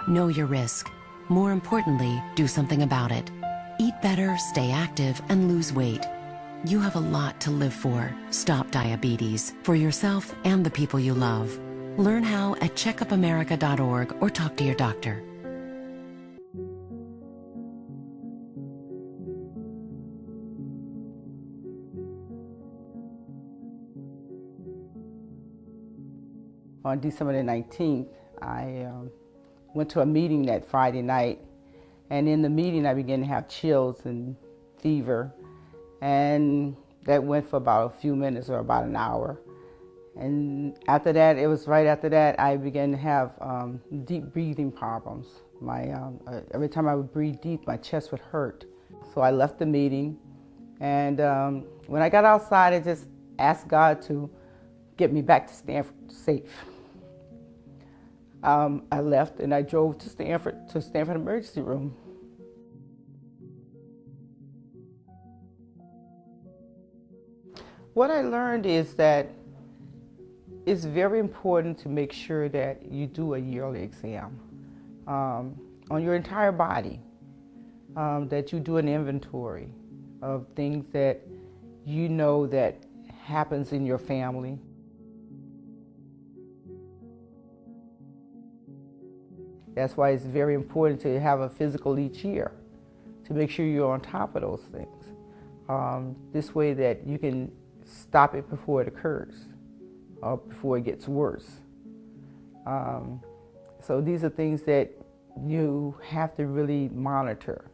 Know your risk. More importantly, do something about it. Eat better, stay active, and lose weight. You have a lot to live for. Stop diabetes for yourself and the people you love. Learn how at checkupamerica.org or talk to your doctor. On December the 19th, I went to a meeting that Friday night, and in the meeting I began to have chills and fever, and that went for about a few minutes or about an hour. And after that, it was right after that, I began to have deep breathing problems. Every time I would breathe deep, my chest would hurt. So I left the meeting, and when I got outside, I just asked God to get me back to Stanford safe. I left and I drove to Stanford Emergency Room. What I learned is that it's very important to make sure that you do a yearly exam on your entire body, that you do an inventory of things that you know that happens in your family. That's why it's very important to have a physical each year, to make sure you're on top of those things. This way that you can stop it before it occurs, or before it gets worse. So these are things that you have to really monitor.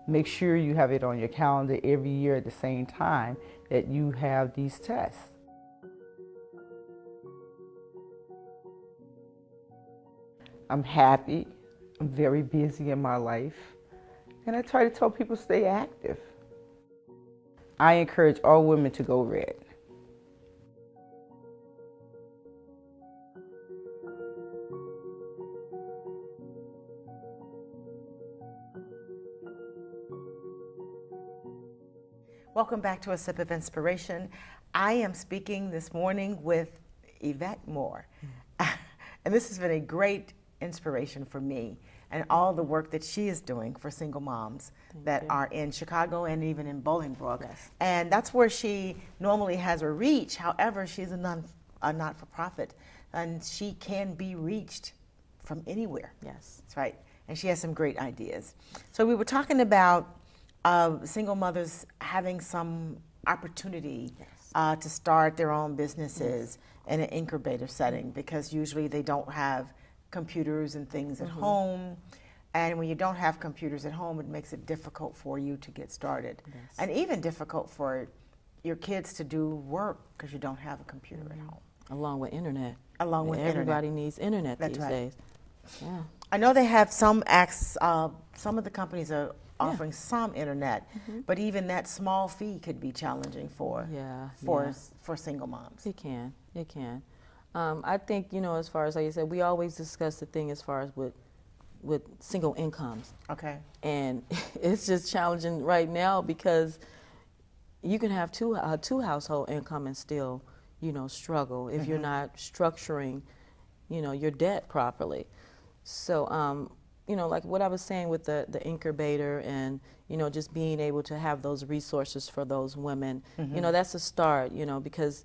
Make sure you have it on your calendar every year at the same time that you have these tests. I'm happy, I'm very busy in my life, and I try to tell people stay active. I encourage all women to go red. Welcome back to A Sip of Inspiration. I am speaking this morning with Yvette R. And this has been a great inspiration for me and all the work that she is doing for single moms that are in Chicago and even in Bolingbrook. Yes. And that's where she normally has her reach. However, she's a not-for-profit, and she can be reached from anywhere. Yes. That's right. And she has some great ideas. So we were talking about single mothers having some opportunity to start their own businesses in an incubator setting, because usually they don't have computers and things at home. And when you don't have computers at home, it makes it difficult for you to get started. Yes. And even difficult for your kids to do work because you don't have a computer at home. Along with internet. Along with everybody internet. Needs internet That's these right. days. Yeah. I know they have some some of the companies are offering some internet, but even that small fee could be challenging for single moms. It can. It can. I think, as far as, like you said, we always discuss the thing as far as with single incomes. Okay. And it's just challenging right now because you can have two household income and still, struggle if you're not structuring, your debt properly. So, like what I was saying with the incubator and, just being able to have those resources for those women, that's a start, because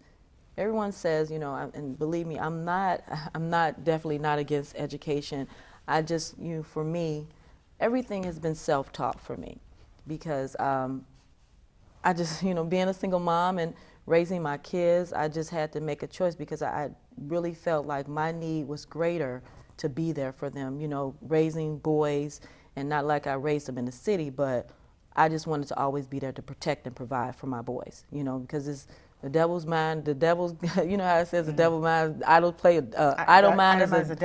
everyone says, and believe me, I'm definitely not against education. I just, for me, everything has been self-taught for me because I just, being a single mom and raising my kids, I just had to make a choice because I really felt like my need was greater to be there for them, raising boys, and not like I raised them in the city, but I just wanted to always be there to protect and provide for my boys, because it's the devil's mind, how it says the devil's mind, idle mind is the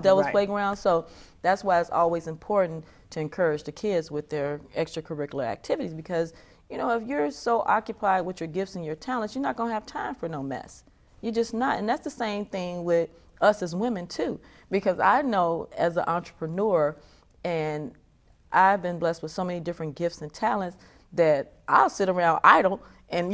devil's playground. So that's why it's always important to encourage the kids with their extracurricular activities because, if you're so occupied with your gifts and your talents, you're not going to have time for no mess. You're just not. And that's the same thing with us as women too, because I know as an entrepreneur, and I've been blessed with so many different gifts and talents that I'll sit around idle and,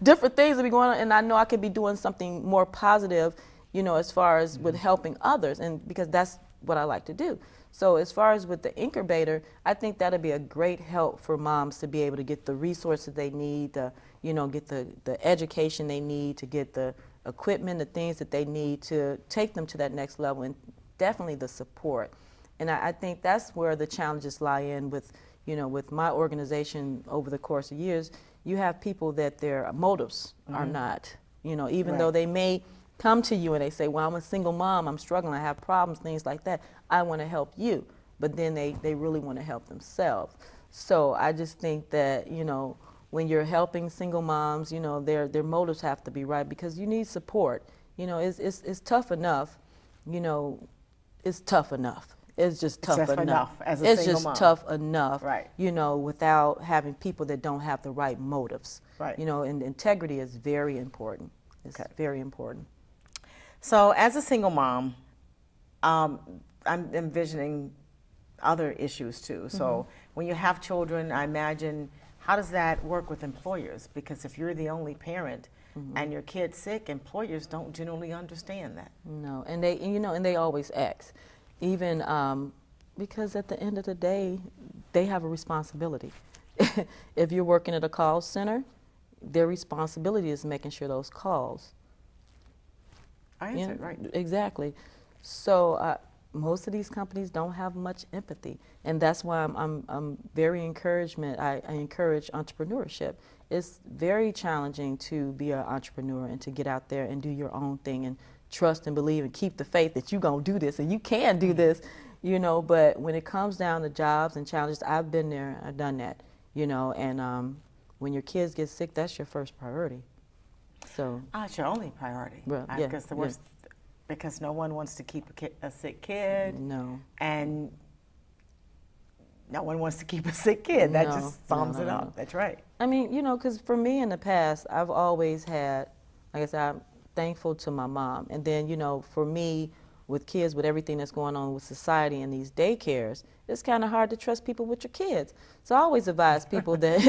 different things will be going on, and I know I could be doing something more positive, as far as with helping others, and because that's what I like to do. So as far as with the incubator, I think that'll be a great help for moms to be able to get the resources they need, get the education they need, to get the equipment, the things that they need to take them to that next level, and definitely the support. And I think that's where the challenges lie in with, with my organization over the course of years. You have people that their motives are not, even though they may come to you and they say, well, I'm a single mom, I'm struggling, I have problems, things like that. I want to help you. But then they really want to help themselves. So I just think that, when you're helping single moms, their motives have to be right because you need support. It's tough enough, it's tough enough. It's just tough enough. As a single mom. It's just tough enough, right. Without having people that don't have the right motives. Right. And integrity is very important. It's very important. So as a single mom, I'm envisioning other issues too. So when you have children, I imagine, how does that work with employers? Because if you're the only parent and your kid's sick, employers don't generally understand that. No, and they always ask. Even because at the end of the day, they have a responsibility. If you're working at a call center, their responsibility is making sure those calls. I answered right. Exactly. So most of these companies don't have much empathy, and that's why I'm very encouragement. I encourage entrepreneurship. It's very challenging to be an entrepreneur and to get out there and do your own thing and trust and believe and keep the faith that you're going to do this and you can do this, but when it comes down to jobs and challenges, I've been there, I've done that, and when your kids get sick, that's your first priority. So it's your only priority. Well, I guess the worst, because no one wants to keep a sick kid. No. And no one wants to keep a sick kid. That just sums it up. That's right. I mean, because for me in the past, I've always had, like I said, I'm thankful to my mom. And then, for me, with kids, with everything that's going on with society and these daycares, it's kind of hard to trust people with your kids. So I always advise people that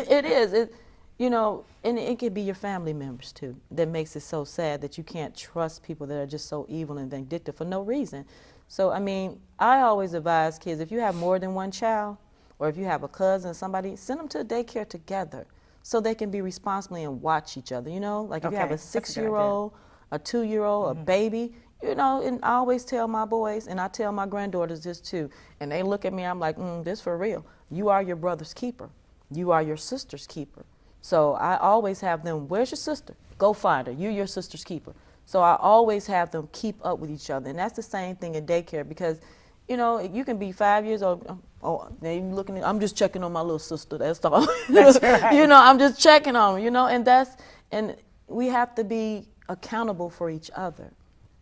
and it could be your family members too, that makes it so sad that you can't trust people that are just so evil and vindictive for no reason. So, I always advise kids, if you have more than one child, or if you have a cousin, somebody, send them to a daycare together so they can be responsible and watch each other, Like if you have a 6-year-old, a 2-year-old, a baby, and I always tell my boys, and I tell my granddaughters this too, and they look at me, I'm like, this for real. You are your brother's keeper. You are your sister's keeper. So I always have them, where's your sister? Go find her. You're your sister's keeper. So I always have them keep up with each other. And that's the same thing in daycare because, you can be 5 years old. Oh, now you looking at, I'm just checking on my little sister. That's all. That's right. I'm just checking on them, and we have to be accountable for each other.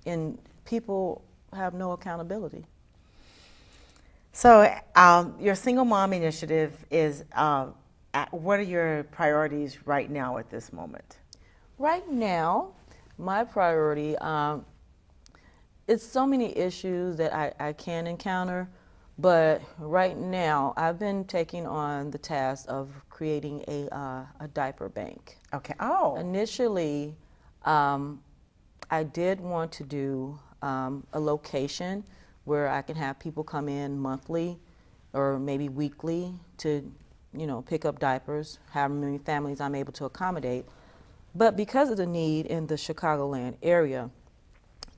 And people have no accountability. So your Single Mom Initiative is, what are your priorities right now at this moment? Right now, my priority, it's so many issues that I can encounter, but right now I've been taking on the task of creating a diaper bank. Okay. Oh. Initially, I did want to do a location where I can have people come in monthly or maybe weekly to, pick up diapers, however many families I'm able to accommodate. But because of the need in the Chicagoland area,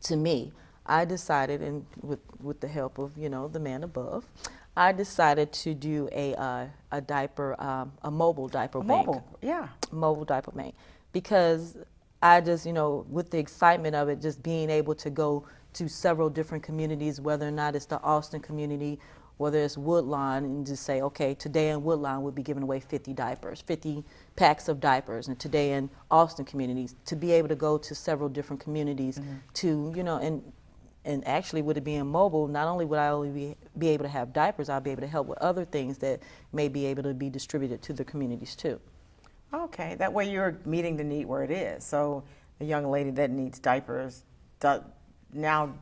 to me, I decided, and with the help of, the man above, I decided to do a diaper, a mobile diaper bank. Mobile diaper bank. Because I just, with the excitement of it, just being able to go to several different communities, whether or not it's the Austin community, whether it's Woodlawn, and just say, okay, today in Woodlawn we'll be giving away 50 diapers, 50 packs of diapers, and today in Austin communities, to be able to go to several different communities to, and actually with it being mobile, not only would I only be able to have diapers, I'll be able to help with other things that may be able to be distributed to the communities too. Okay, that way you're meeting the need where it is. So the young lady that needs diapers now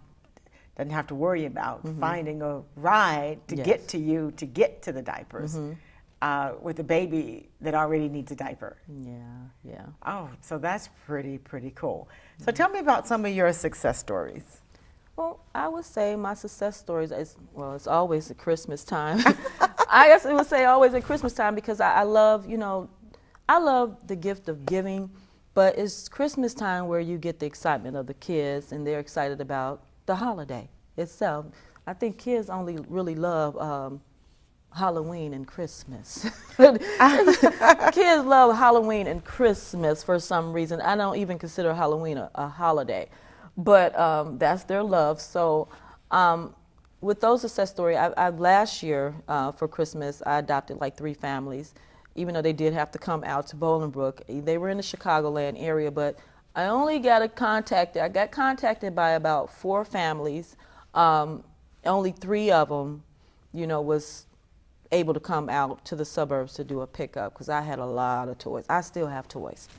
doesn't have to worry about finding a ride to get to you, to get to the diapers with a baby that already needs a diaper. Yeah. Oh, so that's pretty cool. So tell me about some of your success stories. Well, I would say my success stories it's always at Christmas time. I guess I would say always at Christmas time because I love, I love the gift of giving, but it's Christmas time where you get the excitement of the kids and they're excited about the holiday itself. I think kids only really love Halloween and Christmas. Kids love Halloween and Christmas for some reason. I don't even consider Halloween a holiday, but that's their love. So with those success stories, I last year for Christmas, I adopted like 3 families, even though they did have to come out to Bolingbrook. They were in the Chicagoland area, but I only got contacted. I got contacted by about 4 families. Only 3 of them, was able to come out to the suburbs to do a pickup because I had a lot of toys. I still have toys.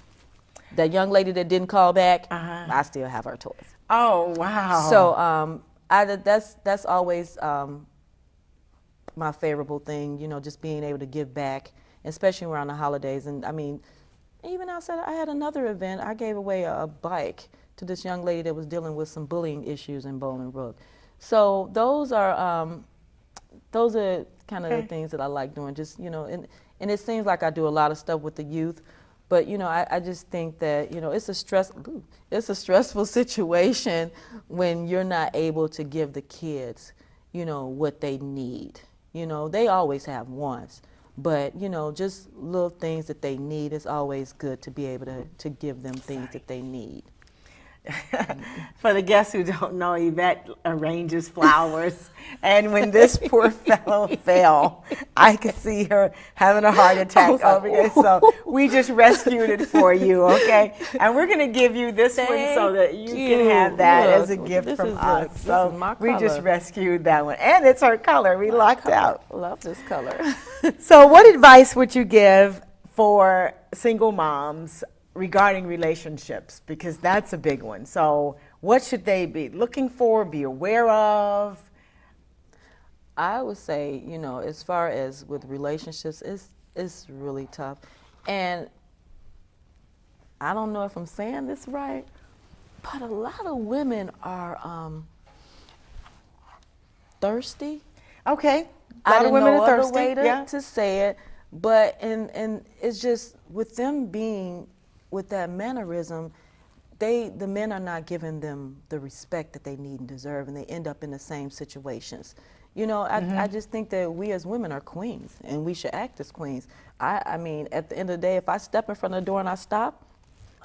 That young lady that didn't call back, I still have her toys. Oh, wow. So that's always my favorable thing, just being able to give back, especially around the holidays. And I mean, even outside, I had another event. I gave away a bike to this young lady that was dealing with some bullying issues in Bolingbrook. So those are kind of the things that I like doing. Just and it seems like I do a lot of stuff with the youth, but I just think that it's a stressful situation when you're not able to give the kids what they need. They always have wants. But, just little things that they need, is always good to be able to give them things that they need. For the guests who don't know, Yvette arranges flowers. And when this poor fellow fell, I could see her having a heart attack over here. So we just rescued it for you, okay? And we're going to give you this one so that you can have that as a gift from us. So we just rescued that one. And it's her color. We lucked out. Love this color. So what advice would you give for single moms regarding relationships? Because that's a big one. So what should they be looking for, be aware of? I would say, as far as with relationships, it's really tough. And I don't know if I'm saying this right, but a lot of women are thirsty. Okay. I A lot of women are thirsty. Way to say it, but and it's just with them being with that mannerism, the men are not giving them the respect that they need and deserve, and they end up in the same situations. I just think that we as women are queens, and we should act as queens. I mean, at the end of the day, if I step in front of the door and I stop,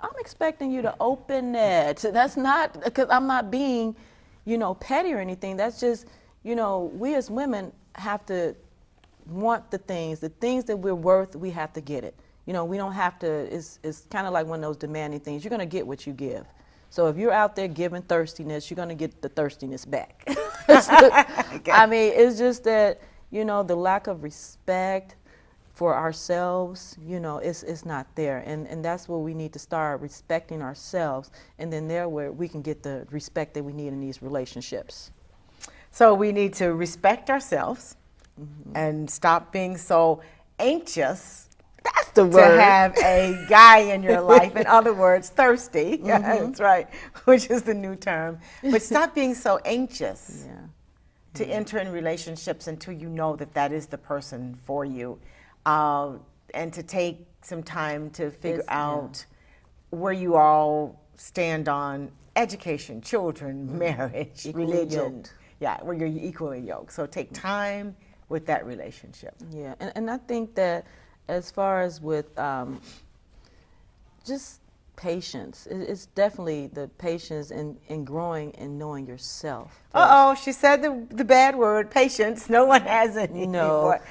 I'm expecting you to open it. That's not because I'm not being, petty or anything. That's just, we as women have to want the things that we're worth. We have to get it. We don't have to, it's kind of like one of those demanding things. You're going to get what you give. So if you're out there giving thirstiness, you're going to get the thirstiness back. I mean, it's just that, the lack of respect for ourselves, it's not there. And that's where we need to start respecting ourselves. And then where we can get the respect that we need in these relationships. So we need to respect ourselves and stop being so anxious That's the to word. have a guy in your life. In other words, thirsty. Mhm. That's right, which is the new term. But stop being so anxious to enter in relationships until you know that that is the person for you, and to take some time to figure out where you all stand on education, children, marriage, Equally religion. yoked. Yeah, where you're equally yoked. So take time with that relationship. Yeah, and I think that as far as with just patience, it's definitely the patience in growing and knowing yourself. Uh-oh, she said the bad word, patience. No one has it No, anymore.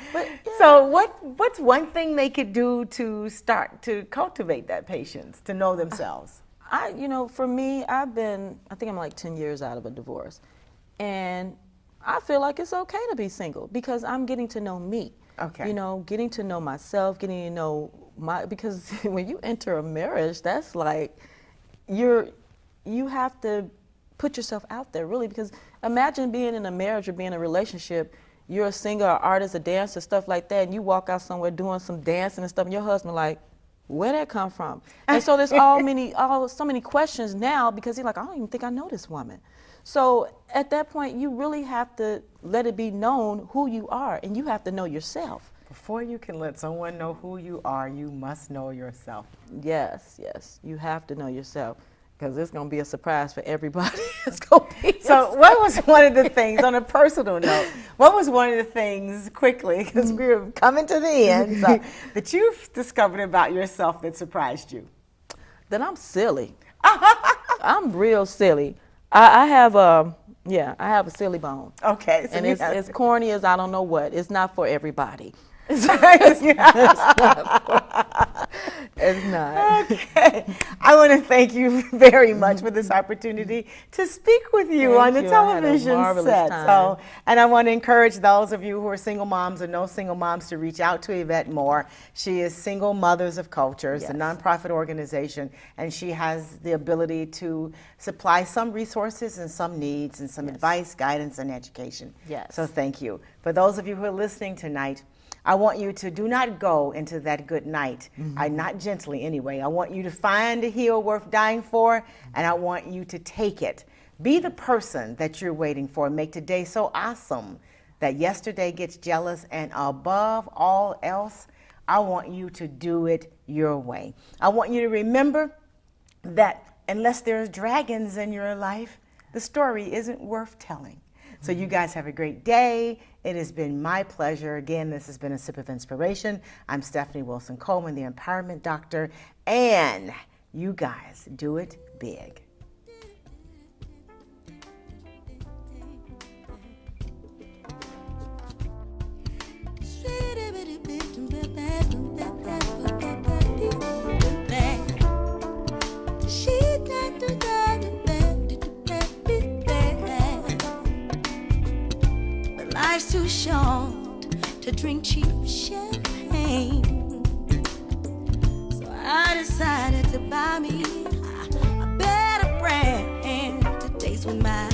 So what's one thing they could do to start to cultivate that patience, to know themselves? For me, I think I'm like 10 years out of a divorce. And I feel like it's okay to be single because I'm getting to know me. Okay. Getting to know myself, getting to know because when you enter a marriage, that's like you have to put yourself out there really, because imagine being in a marriage or being in a relationship, you're a singer, an artist, a dancer, stuff like that, and you walk out somewhere doing some dancing and stuff, and your husband like, where'd that come from? And so there's so many questions now because he's like, I don't even think I know this woman. So at that point, you really have to let it be known who you are, and you have to know yourself. Before you can let someone know who you are, you must know yourself. Yes, you have to know yourself, because it's going to be a surprise for everybody. So what was one of the things, on a personal note, what was one of the things, quickly, because we're coming to the end, so, that you've discovered about yourself that surprised you? That I'm silly. I'm real silly. I have a silly bone. Okay. So and it's as corny as I don't know what. It's not for everybody. It's not. Okay. I want to thank you very much for this opportunity to speak with you on the television set. So, and I want to encourage those of you who are single moms or no single moms to reach out to Yvette Moore. She is Single Mothers of Culture. It's a nonprofit organization, and she has the ability to supply some resources and some needs and some advice, guidance, and education. Yes. So thank you. For those of you who are listening tonight, I want you to do not go into that good night, not gently anyway. I want you to find a hill worth dying for, and I want you to take it. Be the person that you're waiting for. Make today so awesome that yesterday gets jealous, and above all else, I want you to do it your way. I want you to remember that unless there's dragons in your life, the story isn't worth telling. So you guys have a great day. It has been my pleasure. Again, this has been a Sip of Inspiration. I'm Stephanie Wilson-Coleman, the Empowerment Doctor, and you guys do it big. Life's too short to drink cheap champagne, so I decided to buy me a better brand to taste with my